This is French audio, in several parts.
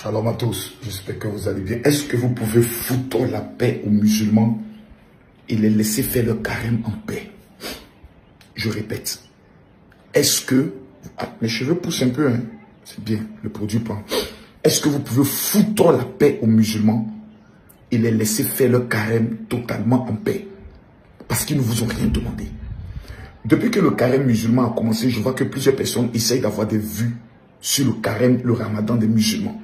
Shalom à tous, j'espère que vous allez bien. Est-ce que vous pouvez foutre la paix aux musulmans et les laisser faire le carême en paix? Je répète, est-ce que... Ah, mes cheveux poussent un peu, hein? C'est bien, le produit prend. Est-ce que vous pouvez foutre la paix aux musulmans et les laisser faire le carême totalement en paix? Parce qu'ils ne vous ont rien demandé. Depuis que le carême musulman a commencé, je vois que plusieurs personnes essayent d'avoir des vues sur le carême, le ramadan des musulmans.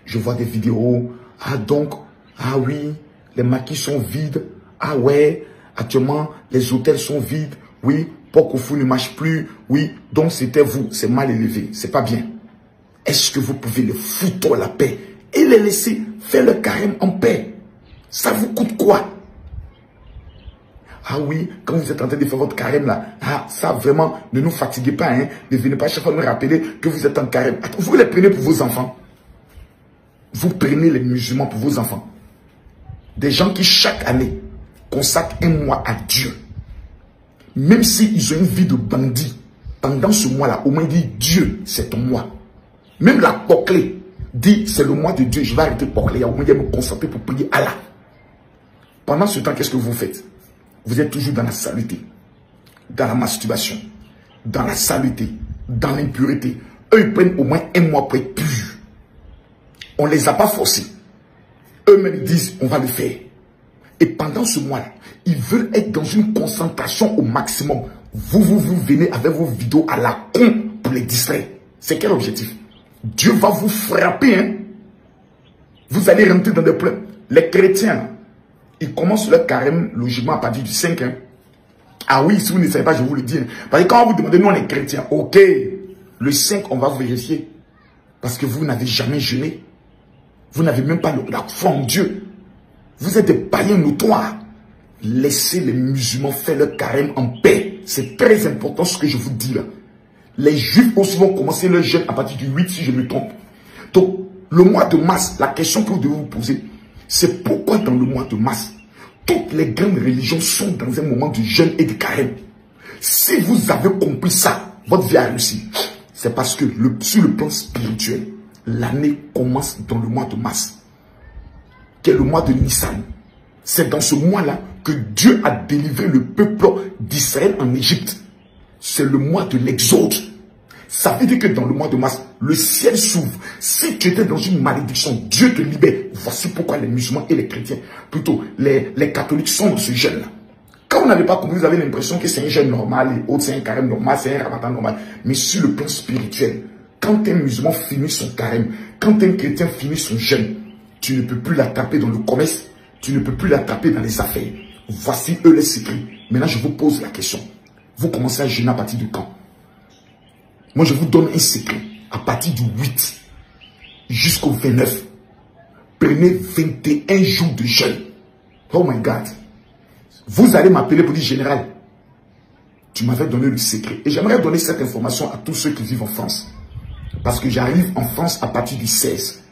Je vois des vidéos. Ah donc, ah oui, les maquis sont vides. Ah ouais, actuellement, les hôtels sont vides. Oui, Port Koufu ne marche plus. Oui, donc c'était vous. C'est mal élevé. C'est pas bien. Est-ce que vous pouvez les foutre la paix et les laisser faire le carême en paix? Ça vous coûte quoi? Ah oui, quand vous êtes en train de faire votre carême là, ah ça vraiment, ne nous fatiguez pas, hein. Ne venez pas chaque fois me rappeler que vous êtes en carême. Attends, vous les prenez pour vos enfants. Vous prenez les musulmans pour vos enfants. Des gens qui chaque année consacrent un mois à Dieu. Même s'ils ont une vie de bandit, pendant ce mois-là, au moins dit Dieu, c'est ton mois. Même la Poclé dit c'est le mois de Dieu, je vais arrêter de Poclé, au moins de me concentrer pour prier Allah. Pendant ce temps, qu'est-ce que vous faites? Vous êtes toujours dans la saleté, dans la masturbation, dans la saleté, dans l'impureté. Eux, ils prennent au moins un mois pour être purs. On ne les a pas forcés. Eux-mêmes disent, on va le faire. Et pendant ce mois-là, ils veulent être dans une concentration au maximum. Vous venez avec vos vidéos à la con pour les distraire. C'est quel objectif? Dieu va vous frapper. Hein? Vous allez rentrer dans des problèmes. Les chrétiens, ils commencent leur carême logiquement à partir du 5. Hein. Ah oui, si vous ne savez pas, je vous le dis. Hein. Parce que quand vous demandez, nous on est chrétiens, ok, le 5, on va vérifier. Parce que vous n'avez jamais jeûné. Vous n'avez même pas la foi en Dieu. Vous êtes des païens notoires. Laissez les musulmans faire leur carême en paix. C'est très important ce que je vous dis là. Les juifs aussi vont commencer leur jeûne à partir du 8 si je me trompe. Donc, le mois de mars, la question que vous devez vous poser, c'est pourquoi dans le mois de mars, toutes les grandes religions sont dans un moment de jeûne et de carême. Si vous avez compris ça, votre vie a réussi. C'est parce que sur le plan spirituel, l'année commence dans le mois de mars, qui est le mois de Nissan. C'est dans ce mois-là que Dieu a délivré le peuple d'Israël en Égypte. C'est le mois de l'Exode. Ça veut dire que dans le mois de mars, le ciel s'ouvre. Si tu étais dans une malédiction, Dieu te libère. Voici pourquoi les musulmans et les chrétiens, plutôt les catholiques sont dans ce jeûne-là. Quand vous n'avez pas compris, vous avez l'impression que c'est un jeûne normal, et autres c'est un carême normal, c'est un ramadan normal. Mais sur le plan spirituel, quand un musulman finit son carême, quand un chrétien finit son jeûne, tu ne peux plus l'attraper dans le commerce, tu ne peux plus l'attraper dans les affaires. Voici eux les secrets. Maintenant, je vous pose la question. Vous commencez à jeûner à partir de quand? Moi, je vous donne un secret. À partir du 8 jusqu'au 29, prenez 21 jours de jeûne. Oh my God. Vous allez m'appeler pour dire, général, tu m'avais donné le secret. Et j'aimerais donner cette information à tous ceux qui vivent en France. Parce que j'arrive en France à partir du 16.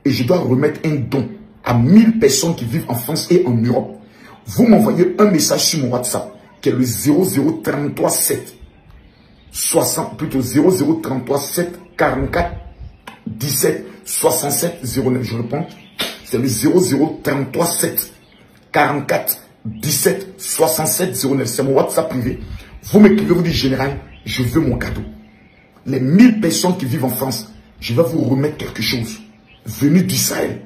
Et je dois remettre un don à 1000 personnes qui vivent en France et en Europe. Vous m'envoyez un message sur mon WhatsApp, qui est le 00337. 60, plutôt 0033 7 44 17 67 09. Je réponds, c'est le 0033 7 44 17 67 09. C'est mon WhatsApp privé. Vous m'écrivez, vous dites, général, je veux mon cadeau. Les 1000 personnes qui vivent en France, je vais vous remettre quelque chose. Venu d'Israël.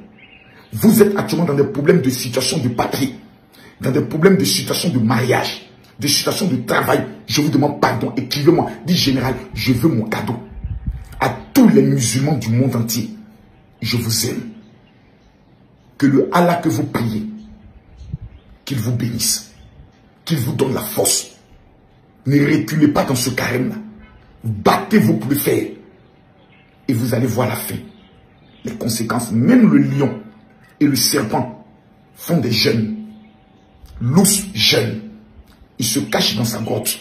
Vous êtes actuellement dans des problèmes de situation de patrie, dans des problèmes de situation de mariage, de situation de travail. Je vous demande pardon, écrivez-moi, dites général, je veux mon cadeau. À tous les musulmans du monde entier, je vous aime. Que le Allah que vous priez, qu'il vous bénisse, qu'il vous donne la force. Ne reculez pas dans ce carême-là. Battez-vous pour le faire. Et vous allez voir la fin. Les conséquences, même le lion et le serpent font des jeûnes. L'ours jeûne. Il se cache dans sa grotte.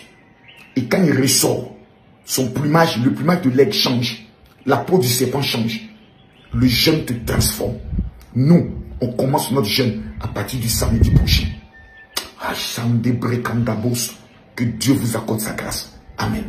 Et quand il ressort, son plumage, le plumage de l'aigle change. La peau du serpent change. Le jeûne te transforme. Nous, on commence notre jeûne à partir du samedi prochain. Que Dieu vous accorde sa grâce. Amen.